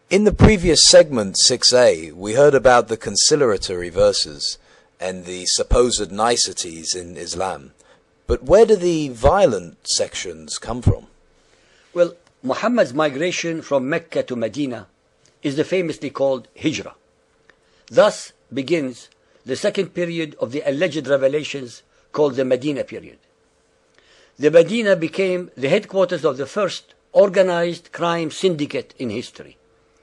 In the previous segment 6a, we heard about the conciliatory verses and the supposed niceties in Islam. But where do the violent sections come from? Well, Muhammad's migration from Mecca to Medina is the famously called Hijrah. Thus begins the second period of the alleged revelations called the Medina period. The Medina became the headquarters of the first organized crime syndicate in history.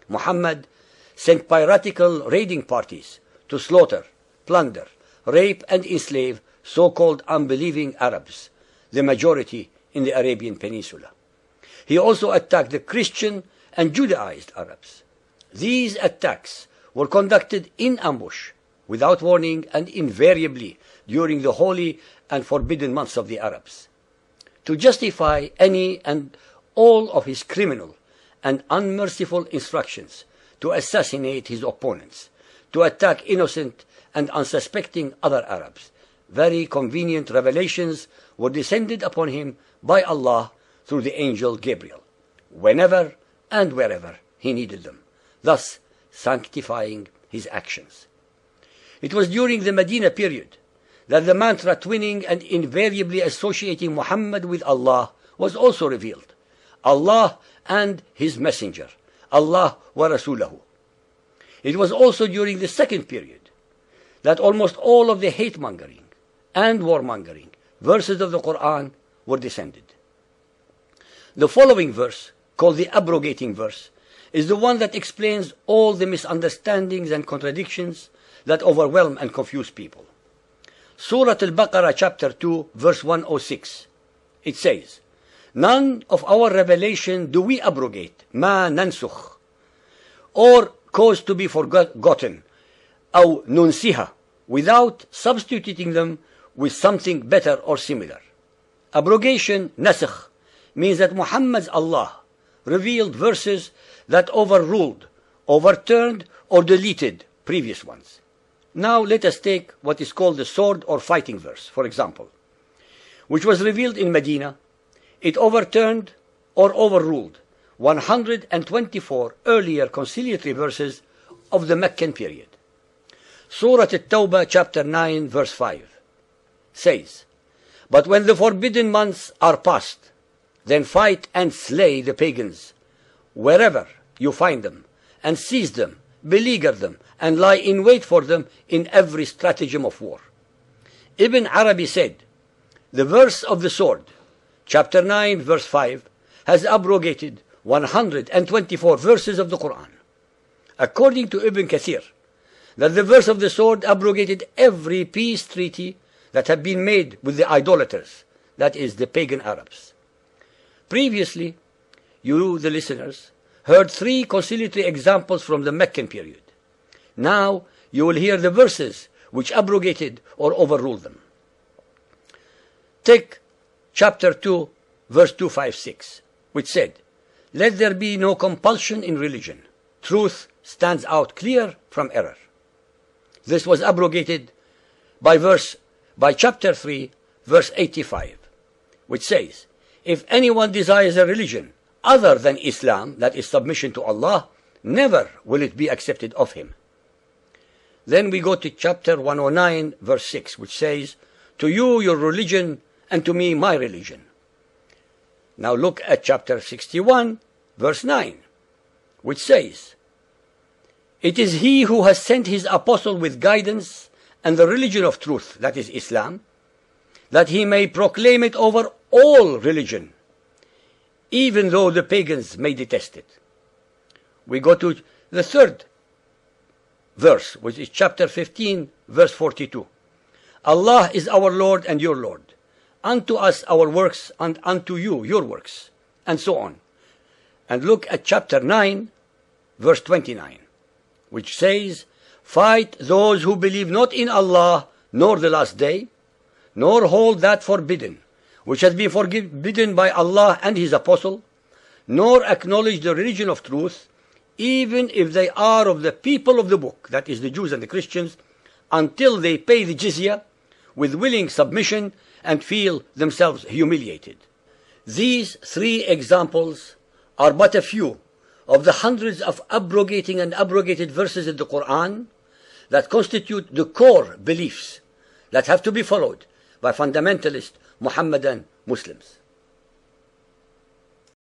Muhammad sent piratical raiding parties to slaughter, plunder, rape and enslave so-called unbelieving Arabs, the majority in the Arabian Peninsula. He also attacked the Christian and Judaized Arabs. These attacks were conducted in ambush, without warning, and invariably during the holy and forbidden months of the Arabs. To justify any and all of his criminal and unmerciful instructions to assassinate his opponents, to attack innocent and unsuspecting other Arabs, very convenient revelations were descended upon him by Allah through the angel Gabriel, whenever and wherever he needed them, thus sanctifying his actions. It was during the Medina period that the mantra twinning and invariably associating Muhammad with Allah was also revealed. Allah and His Messenger, Allah wa Rasulahu. It was also during the second period that almost all of the hate-mongering and warmongering verses of the Quran were descended. The following verse, called the abrogating verse, is the one that explains all the misunderstandings and contradictions that overwhelm and confuse people. Surah Al-Baqarah chapter 2 verse 106. It says, "None of our revelation do we abrogate, ma nansukh, or cause to be forgotten, aw nunsiha, without substituting them with something better or similar." Abrogation, nasakh, means that Muhammad's Allah revealed verses that overruled, overturned, or deleted previous ones. Now let us take what is called the sword or fighting verse, for example, which was revealed in Medina. It overturned or overruled 124 earlier conciliatory verses of the Meccan period. Surah At-Tawbah chapter 9 verse 5 says, "But when the forbidden months are past, then fight and slay the pagans wherever you find them, and seize them, beleaguer them, and lie in wait for them in every stratagem of war." Ibn Arabi said, the verse of the sword, chapter 9 verse 5, has abrogated 124 verses of the Quran. According to Ibn Kathir, that the verse of the sword abrogated every peace treaty that had been made with the idolaters, that is, the pagan Arabs. Previously, you, the listeners, heard 3 conciliatory examples from the Meccan period. Now you will hear the verses which abrogated or overruled them. Take chapter 2, verse 256, which said, "Let there be no compulsion in religion. Truth stands out clear from error." This was abrogated by chapter 3, verse 85, which says, "If anyone desires a religion other than Islam, that is submission to Allah, never will it be accepted of him." Then we go to chapter 109, verse 6, which says, "To you your religion, and to me my religion." Now look at chapter 61, verse 9, which says, "It is he who has sent his apostle with guidance and the religion of truth, that is Islam, that he may proclaim it over all religion, even though the pagans may detest it." We go to the third verse, which is chapter 15, verse 42. "Allah is our Lord and your Lord. Unto us our works, and unto you your works," and so on. And look at chapter 9, verse 29, which says, "Fight those who believe not in Allah, nor the last day, nor hold that forbidden, which has been forbidden by Allah and His Apostle, nor acknowledge the religion of truth, even if they are of the people of the book," that is the Jews and the Christians, "until they pay the jizya with willing submission and feel themselves humiliated." These 3 examples are but a few of the hundreds of abrogating and abrogated verses in the Quran that constitute the core beliefs that have to be followed by fundamentalist Muhammadan Muslims.